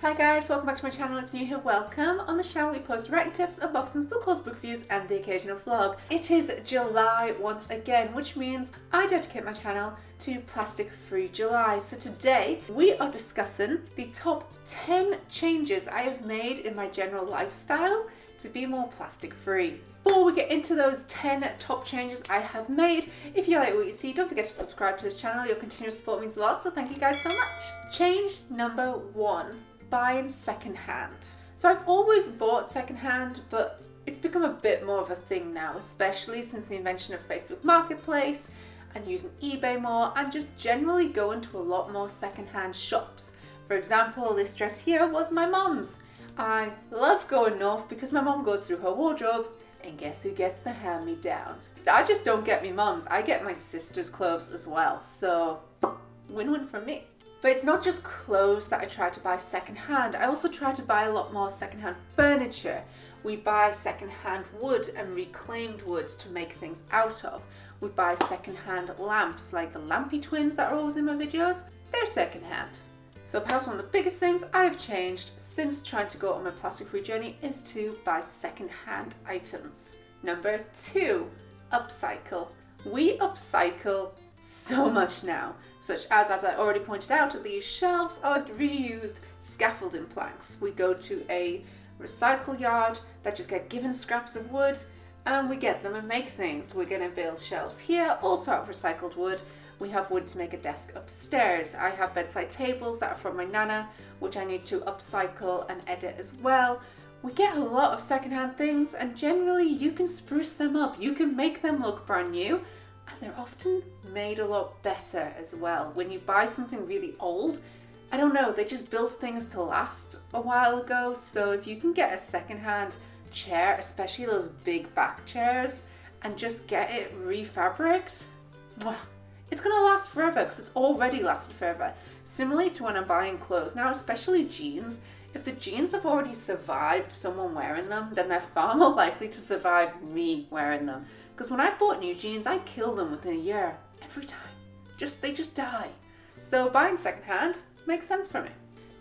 Hi guys, welcome back to my channel. If you're new here, welcome. On the channel we post writing tips, unboxings, book hauls, book reviews and the occasional vlog. It is July once again, which means I dedicate my channel to Plastic Free July. So today we are discussing the top 10 changes I have made in my general lifestyle to be more plastic free. Before we get into those 10 top changes I have made, if you like what you see, don't forget to subscribe to this channel. Your continuous support means a lot, so thank you guys so much. Change number 1. Buying secondhand. So I've always bought secondhand, but it's become a bit more of a thing now, especially since the invention of Facebook Marketplace and using eBay more, and just generally going to a lot more secondhand shops. For example, this dress here was my mom's. I love going north because my mom goes through her wardrobe, and guess who gets the hand-me-downs? I just don't get me mom's, I get my sister's clothes as well, so win-win for me. But it's not just clothes that I try to buy secondhand. I also try to buy a lot more secondhand furniture. We buy secondhand wood and reclaimed woods to make things out of. We buy secondhand lamps, like the Lampy twins that are always in my videos. They're secondhand. So perhaps one of the biggest things I have changed since trying to go on my plastic-free journey is to buy secondhand items. Number 2, upcycle. We upcycle so much now, such as I already pointed out, these shelves are reused scaffolding planks. We go to a recycle yard that just get given scraps of wood and we get them and make things. We're going to build shelves here, also out of recycled wood. We have wood to make a desk upstairs. I have bedside tables that are from my nana, which I need to upcycle and edit as well. We get a lot of secondhand things and generally you can spruce them up. You can make them look brand new. And they're often made a lot better as well. When you buy something really old, I don't know, they just built things to last a while ago. So if you can get a secondhand chair, especially those big back chairs, and just get it refabricated, it's gonna last forever because it's already lasted forever. Similarly to when I'm buying clothes. Now, especially jeans, if the jeans have already survived someone wearing them, then they're far more likely to survive me wearing them. Because when I've bought new jeans, I kill them within a year, every time. They just die. So buying secondhand makes sense for me.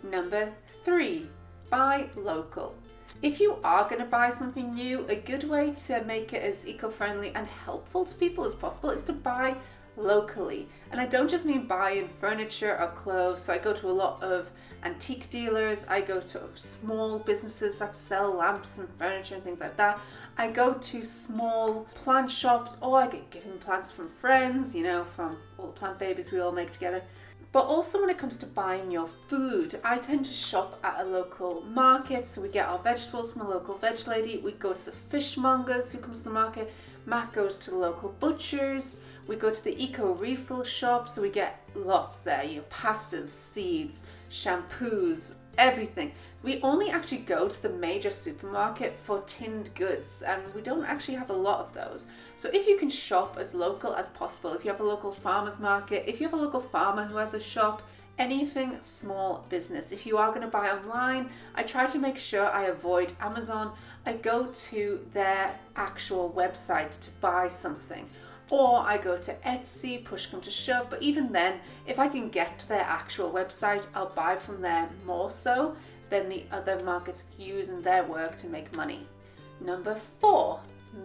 Number 3, buy local. If you are going to buy something new, a good way to make it as eco-friendly and helpful to people as possible is to buy locally. And I don't just mean buying furniture or clothes. So I go to a lot of antique dealers, I go to small businesses that sell lamps and furniture and things like that. I go to small plant shops, or I get given plants from friends, from all the plant babies we all make together. But also when it comes to buying your food, I tend to shop at a local market. So we get our vegetables from a local veg lady. We go to the fishmongers who comes to the market. Matt goes to the local butchers. We go to the eco refill shop, so we get lots there, pastas, seeds, shampoos, everything. We only actually go to the major supermarket for tinned goods, and we don't actually have a lot of those. So if you can shop as local as possible, if you have a local farmer's market, if you have a local farmer who has a shop, anything small business. If you are going to buy online, I try to make sure I avoid Amazon. I go to their actual website to buy something. Or I go to Etsy, push come to shove, but even then, if I can get to their actual website, I'll buy from there more so than the other markets using their work to make money. Number 4,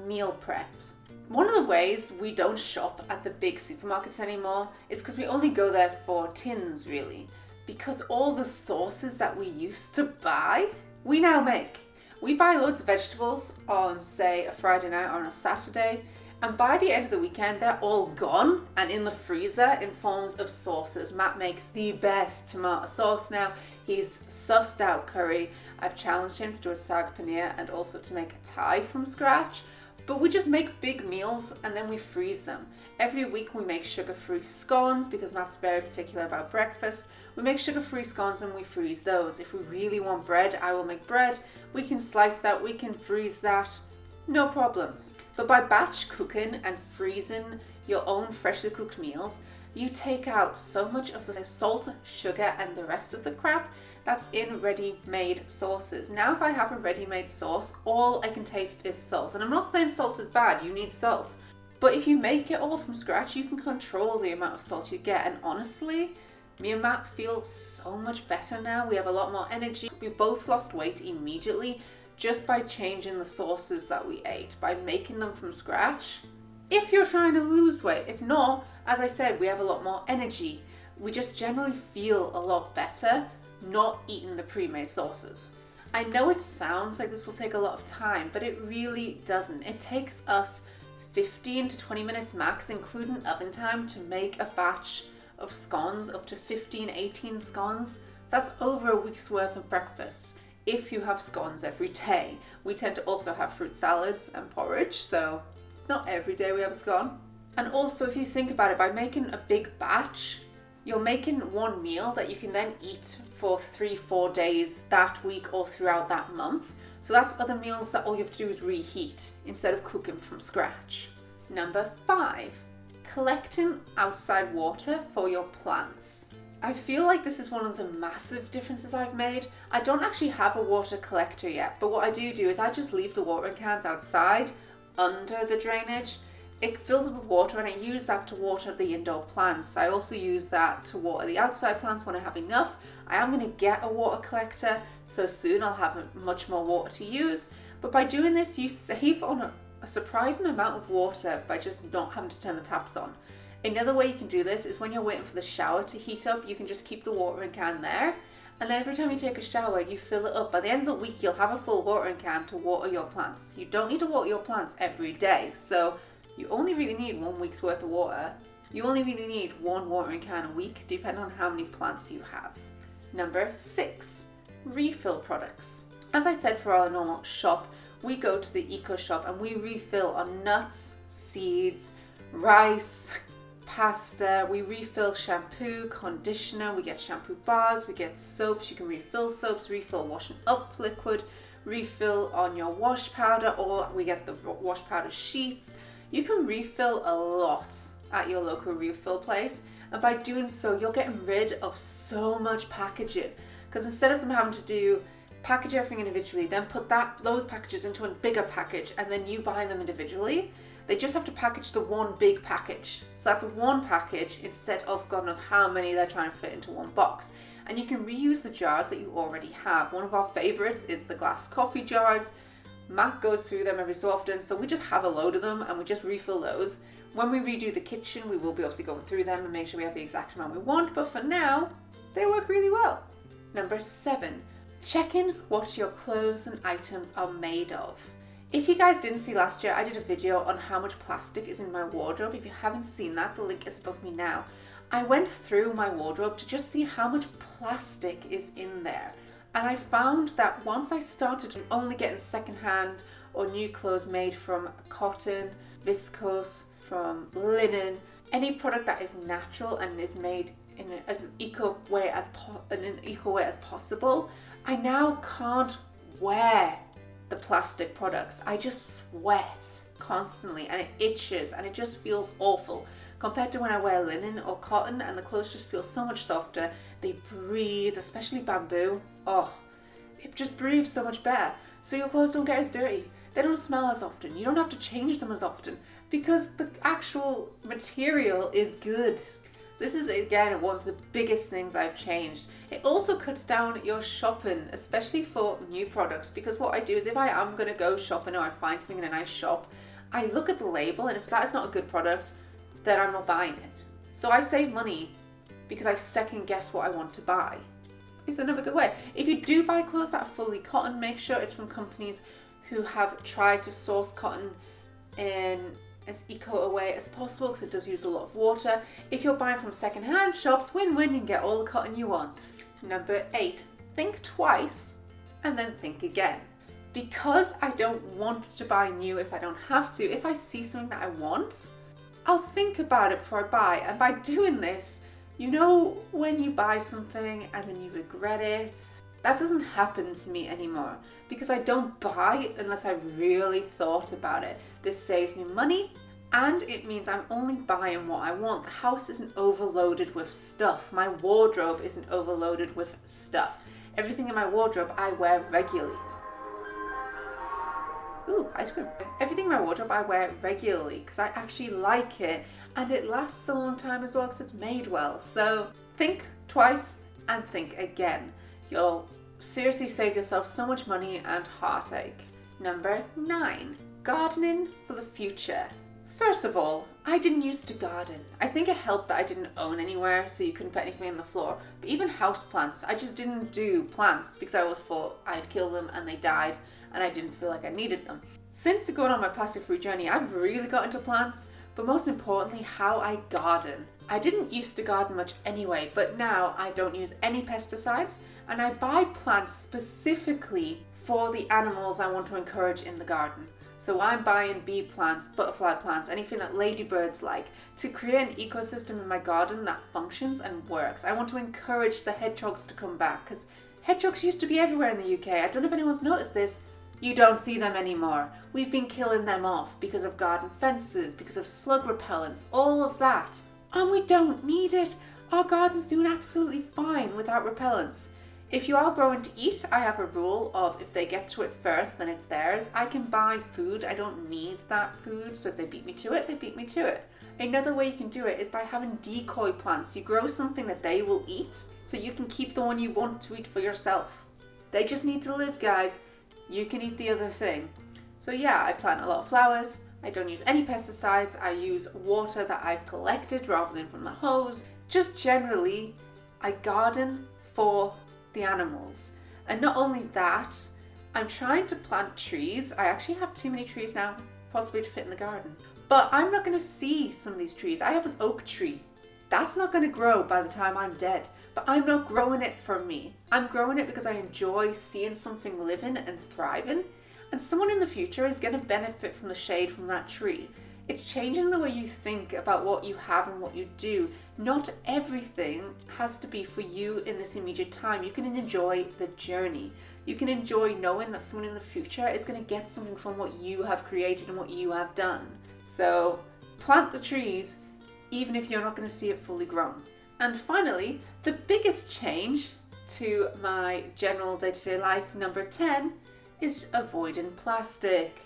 meal preps. One of the ways we don't shop at the big supermarkets anymore is because we only go there for tins, really. Because all the sauces that we used to buy, we now make. We buy loads of vegetables on, say, a Friday night or on a Saturday, and by the end of the weekend, they're all gone and in the freezer in forms of sauces. Matt makes the best tomato sauce now. He's sussed out curry. I've challenged him to do a saag paneer and also to make a Thai from scratch. But we just make big meals and then we freeze them. Every week we make sugar-free scones because Matt's very particular about breakfast. We make sugar-free scones and we freeze those. If we really want bread, I will make bread. We can slice that, we can freeze that. No problems. But by batch cooking and freezing your own freshly cooked meals, you take out so much of the salt, sugar, and the rest of the crap that's in ready-made sauces. Now if I have a ready-made sauce, all I can taste is salt. And I'm not saying salt is bad, you need salt. But if you make it all from scratch, you can control the amount of salt you get. And honestly, Me and Matt feel so much better now. We have a lot more energy. We both lost weight immediately just by changing the sauces that we ate, by making them from scratch. If you're trying to lose weight, if not, as I said, we have a lot more energy. We just generally feel a lot better not eating the pre-made sauces. I know it sounds like this will take a lot of time, but it really doesn't. It takes us 15 to 20 minutes max, including oven time, to make a batch of scones, up to 15, 18 scones. That's over a week's worth of breakfasts if you have scones every day. We tend to also have fruit salads and porridge, so it's not every day we have a scone. And also, if you think about it, by making a big batch, you're making one meal that you can then eat for 3-4 days that week or throughout that month. So that's other meals that all you have to do is reheat instead of cooking from scratch. Number 5, collecting outside water for your plants. I feel like this is one of the massive differences I've made. I don't actually have a water collector yet, but what I do is I just leave the watering cans outside under the drainage. It fills up with water and I use that to water the indoor plants. I also use that to water the outside plants when I have enough. I am going to get a water collector, so soon I'll have much more water to use. But by doing this, you save on a surprising amount of water by just not having to turn the taps on. Another way you can do this is when you're waiting for the shower to heat up, you can just keep the watering can there. And then every time you take a shower, you fill it up. By the end of the week, you'll have a full watering can to water your plants. You don't need to water your plants every day. So you only really need 1 week's worth of water. You only really need 1 watering can a week, depending on how many plants you have. Number 6, refill products. As I said, for our normal shop, we go to the eco shop and we refill on nuts, seeds, rice, pasta. We refill shampoo, conditioner, we get shampoo bars, we get soaps. You can refill soaps, refill washing up liquid, refill on your wash powder, or we get the wash powder sheets. You can refill a lot at your local refill place, and by doing so you're getting rid of so much packaging, because instead of them having to package everything individually, then put those packages into a bigger package and then you buy them individually, they just have to package the one big package. So that's one package instead of God knows how many they're trying to fit into one box. And you can reuse the jars that you already have. One of our favorites is the glass coffee jars. Matt goes through them every so often, so we just have a load of them and we just refill those. When we redo the kitchen, we will be obviously going through them and make sure we have the exact amount we want, but for now, they work really well. Number 7, checking what your clothes and items are made of. If you guys didn't see last year, I did a video on how much plastic is in my wardrobe. If you haven't seen that, the link is above me now. I went through my wardrobe to just see how much plastic is in there. And I found that once I started only getting secondhand or new clothes made from cotton, viscose, from linen, any product that is natural and is made in an eco way as possible, I now can't wear the plastic products. I just sweat constantly and it itches and it just feels awful compared to when I wear linen or cotton, and the clothes just feel so much softer. They breathe, especially bamboo. Oh, it just breathes so much better. So your clothes don't get as dirty. They don't smell as often. You don't have to change them as often because the actual material is good. This is, again, one of the biggest things I've changed. It also cuts down your shopping, especially for new products, because what I do is if I am going to go shopping or I find something in a nice shop, I look at the label, and if that is not a good product, then I'm not buying it. So I save money because I second guess what I want to buy. It's another good way. If you do buy clothes that are fully cotton, make sure it's from companies who have tried to source cotton in as eco a way as possible, because it does use a lot of water. If you're buying from second-hand shops, win-win, you can get all the cotton you want. Number 8, think twice and then think again. Because I don't want to buy new if I don't have to, if I see something that I want, I'll think about it before I buy. And by doing this, you know when you buy something and then you regret it? That doesn't happen to me anymore because I don't buy unless I really thought about it. This saves me money and it means I'm only buying what I want. The house isn't overloaded with stuff. My wardrobe isn't overloaded with stuff. Everything in my wardrobe I wear regularly. Ooh, ice cream. Everything in my wardrobe I wear regularly because I actually like it and it lasts a long time as well because it's made well. So think twice and think again. You'll seriously save yourself so much money and heartache. Number 9, gardening for the future. First of all, I didn't used to garden. I think it helped that I didn't own anywhere, so you couldn't put anything on the floor. But even house plants, I just didn't do plants because I always thought I'd kill them and they died and I didn't feel like I needed them. Since going on my plastic-free journey, I've really got into plants, but most importantly, how I garden. I didn't used to garden much anyway, but now I don't use any pesticides and I buy plants specifically for the animals I want to encourage in the garden. So I'm buying bee plants, butterfly plants, anything that ladybirds like, to create an ecosystem in my garden that functions and works. I want to encourage the hedgehogs to come back because hedgehogs used to be everywhere in the UK. I don't know if anyone's noticed this. You don't see them anymore. We've been killing them off because of garden fences, because of slug repellents, all of that. And we don't need it. Our garden's doing absolutely fine without repellents. If you are growing to eat, I have a rule of if they get to it first, then it's theirs. I can buy food, I don't need that food, so if they beat me to it, they beat me to it. Another way you can do it is by having decoy plants. You grow something that they will eat, so you can keep the one you want to eat for yourself. They just need to live, guys. You can eat the other thing. So yeah, I plant a lot of flowers. I don't use any pesticides. I use water that I've collected rather than from the hose. Just generally, I garden for the animals. And not only that, I'm trying to plant trees. I actually have too many trees now, possibly to fit in the garden. But I'm not going to see some of these trees. I have an oak tree. That's not going to grow by the time I'm dead. But I'm not growing it for me. I'm growing it because I enjoy seeing something living and thriving. And someone in the future is going to benefit from the shade from that tree. It's changing the way you think about what you have and what you do. Not everything has to be for you in this immediate time. You can enjoy the journey. You can enjoy knowing that someone in the future is going to get something from what you have created and what you have done. So plant the trees, even if you're not going to see it fully grown. And finally, the biggest change to my general day-to-day life, number 10, is avoiding plastic.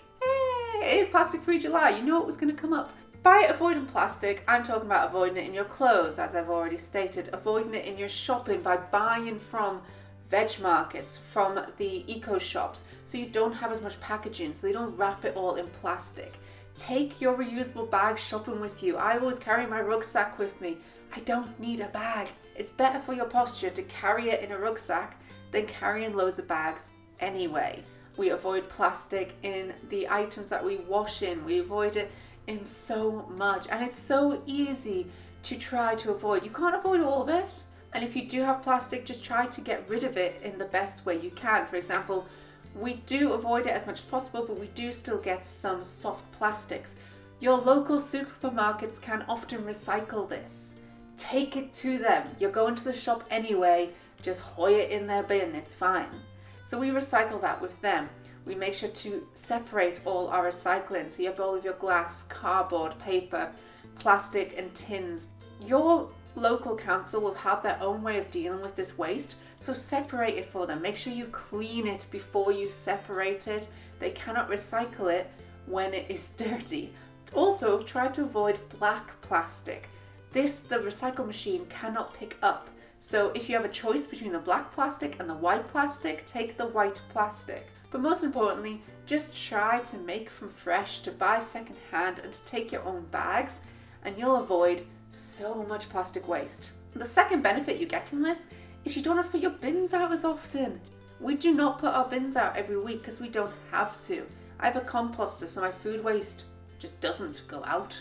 It is Plastic Free July, you know it was going to come up. By avoiding plastic, I'm talking about avoiding it in your clothes, as I've already stated, avoiding it in your shopping by buying from veg markets, from the eco shops, so you don't have as much packaging, so they don't wrap it all in plastic. Take your reusable bag shopping with you. I always carry my rucksack with me. I don't need a bag. It's better for your posture to carry it in a rucksack than carrying loads of bags anyway. We avoid plastic in the items that we wash in. We avoid it in so much, and it's so easy to try to avoid. You can't avoid all of it, and if you do have plastic, just try to get rid of it in the best way you can. For example, we do avoid it as much as possible, but we do still get some soft plastics. Your local supermarkets can often recycle this. Take it to them. You're going to the shop anyway, just hoy it in their bin, it's fine. So we recycle that with them. We make sure to separate all our recycling. So you have all of your glass, cardboard, paper, plastic and tins. Your local council will have their own way of dealing with this waste. So separate it for them. Make sure you clean it before you separate it. They cannot recycle it when it is dirty. Also, try to avoid black plastic. This, the recycle machine cannot pick up. So if you have a choice between the black plastic and the white plastic, take the white plastic. But most importantly, just try to make from fresh, to buy second hand and to take your own bags, and you'll avoid so much plastic waste. The second benefit you get from this is you don't have to put your bins out as often. We do not put our bins out every week because we don't have to. I have a composter, so my food waste just doesn't go out.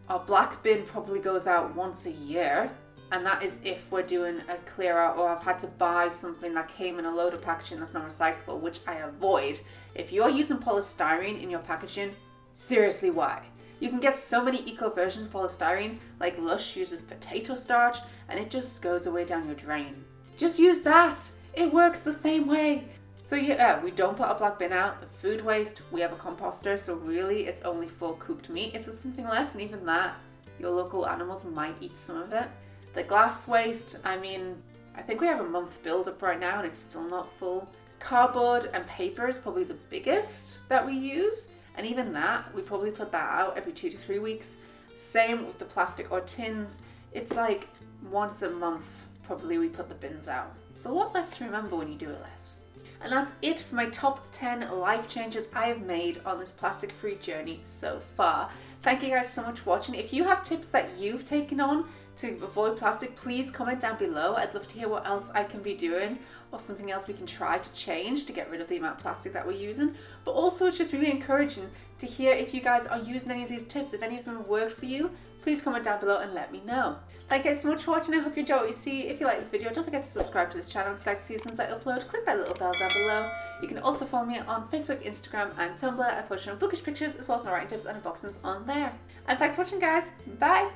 Our black bin probably goes out once a year, and that is if we're doing a clear out or I've had to buy something that came in a load of packaging that's not recyclable, which I avoid. If you're using polystyrene in your packaging, seriously, why? You can get so many eco versions of polystyrene, like Lush uses potato starch, and it just goes away down your drain. Just use that. It works the same way. So yeah, we don't put our black bin out. The food waste, we have a composter, so really it's only for cooked meat. If there's something left, and even that, your local animals might eat some of it. The glass waste, I mean, I think we have a month build up right now and it's still not full. Cardboard and paper is probably the biggest that we use. And even that, we probably put that out every 2 to 3 weeks. Same with the plastic or tins. It's like once a month probably we put the bins out. It's a lot less to remember when you do it less. And that's it for my top 10 life changes I have made on this plastic-free journey so far. Thank you guys so much for watching. If you have tips that you've taken on to avoid plastic, please comment down below. I'd love to hear what else I can be doing or something else we can try to change to get rid of the amount of plastic that we're using. But also it's just really encouraging to hear if you guys are using any of these tips. If any of them have worked for you, please comment down below and let me know. Thank you guys so much for watching. I hope you enjoy what you see. If you like this video, don't forget to subscribe to this channel. If you'd like to see as soon as I upload, click that little bell down below. You can also follow me on Facebook, Instagram and Tumblr. I post bookish pictures as well as my writing tips and unboxings on there. And thanks for watching guys. Bye!